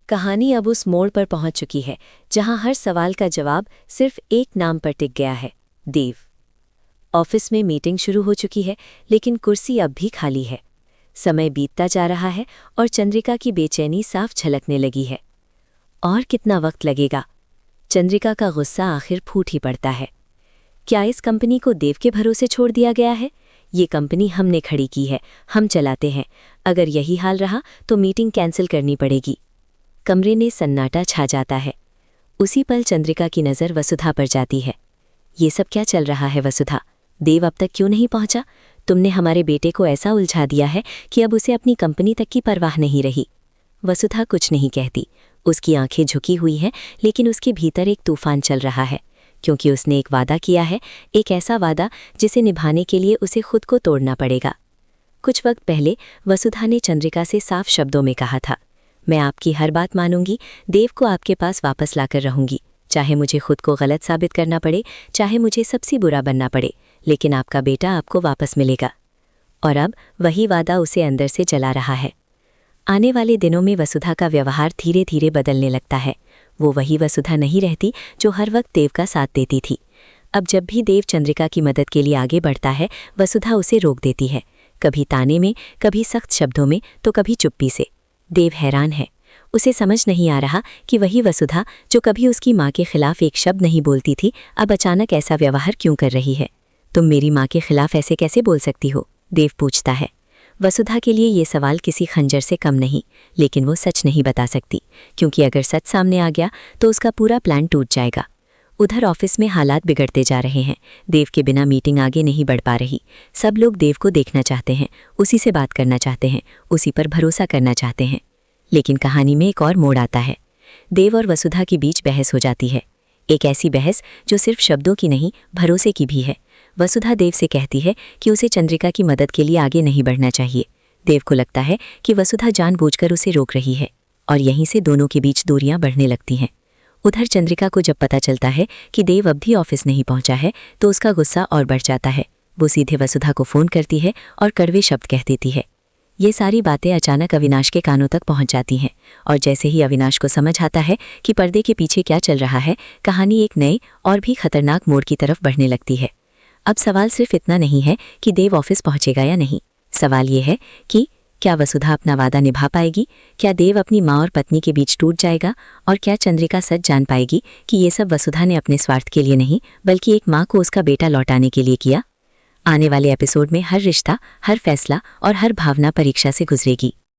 कहानी अब उस मोड़ पर पहुंच चुकी है जहां हर सवाल का जवाब सिर्फ एक नाम पर टिक गया है, देव। ऑफिस में मीटिंग शुरू हो चुकी है, लेकिन कुर्सी अब भी खाली है। समय बीतता जा रहा है और चंद्रिका की बेचैनी साफ झलकने लगी है। और कितना वक्त लगेगा? चंद्रिका का गुस्सा आखिर फूट ही पड़ता है। क्या इस कंपनी को देव के भरोसे छोड़ दिया गया है? ये कंपनी हमने खड़ी की है, हम चलाते हैं। अगर यही हाल रहा तो मीटिंग कैंसिल करनी पड़ेगी। कमरे में सन्नाटा छा जाता है। उसी पल चंद्रिका की नज़र वसुधा पर जाती है। ये सब क्या चल रहा है वसुधा? देव अब तक क्यों नहीं पहुंचा? तुमने हमारे बेटे को ऐसा उलझा दिया है कि अब उसे अपनी कंपनी तक की परवाह नहीं रही। वसुधा कुछ नहीं कहती। उसकी आंखें झुकी हुई हैं, लेकिन उसके भीतर एक तूफान चल रहा है, क्योंकि उसने एक वादा किया है, एक ऐसा वादा जिसे निभाने के लिए उसे खुद को तोड़ना पड़ेगा। कुछ वक्त पहले वसुधा ने चंद्रिका से साफ शब्दों में कहा था, मैं आपकी हर बात मानूंगी, देव को आपके पास वापस लाकर रहूंगी, चाहे मुझे खुद को गलत साबित करना पड़े, चाहे मुझे सबसे बुरा बनना पड़े, लेकिन आपका बेटा आपको वापस मिलेगा। और अब वही वादा उसे अंदर से जला रहा है। आने वाले दिनों में वसुधा का व्यवहार धीरे धीरे बदलने लगता है। वो वही वसुधा नहीं रहती जो हर वक्त देव का साथ देती थी। अब जब भी देव चंद्रिका की मदद के लिए आगे बढ़ता है, वसुधा उसे रोक देती है, कभी ताने में, कभी सख्त शब्दों में, तो कभी चुप्पी से। देव हैरान है। उसे समझ नहीं आ रहा कि वही वसुधा जो कभी उसकी माँ के खिलाफ एक शब्द नहीं बोलती थी, अब अचानक ऐसा व्यवहार क्यों कर रही है। तुम मेरी माँ के खिलाफ ऐसे कैसे बोल सकती हो? देव पूछता है। वसुधा के लिए ये सवाल किसी खंजर से कम नहीं, लेकिन वो सच नहीं बता सकती, क्योंकि अगर सच सामने आ गया तो उसका पूरा प्लान टूट जाएगा। उधर ऑफिस में हालात बिगड़ते जा रहे हैं। देव के बिना मीटिंग आगे नहीं बढ़ पा रही। सब लोग देव को देखना चाहते हैं, उसी से बात करना चाहते हैं, उसी पर भरोसा करना चाहते हैं। लेकिन कहानी में एक और मोड़ आता है। देव और वसुधा के बीच बहस हो जाती है। एक ऐसी बहस जो सिर्फ शब्दों की नहीं, भरोसे की भी है। वसुधा देव से कहती है कि उसे चंद्रिका की मदद के लिए आगे नहीं बढ़ना चाहिए। देव को लगता है कि वसुधा जानबूझकर उसे रोक रही है, और यहीं से दोनों के बीच दूरियां बढ़ने लगती हैं। उधर चंद्रिका को जब पता चलता है कि देव अब भी ऑफिस नहीं पहुंचा है, तो उसका गुस्सा और बढ़ जाता है। वो सीधे वसुधा को फ़ोन करती है और कड़वे शब्द कह देती है। ये सारी बातें अचानक अविनाश के कानों तक पहुंच जाती हैं, और जैसे ही अविनाश को समझ आता है कि पर्दे के पीछे क्या चल रहा है, कहानी एक नए और भी खतरनाक मोड़ की तरफ बढ़ने लगती है। अब सवाल सिर्फ इतना नहीं है कि देव ऑफिस पहुंचेगा या नहीं। सवाल ये है कि क्या वसुधा अपना वादा निभा पाएगी? क्या देव अपनी माँ और पत्नी के बीच टूट जाएगा? और क्या चंद्रिका सच जान पाएगी कि ये सब वसुधा ने अपने स्वार्थ के लिए नहीं, बल्कि एक माँ को उसका बेटा लौटाने के लिए किया? आने वाले एपिसोड में हर रिश्ता, हर फैसला और हर भावना परीक्षा से गुजरेगी।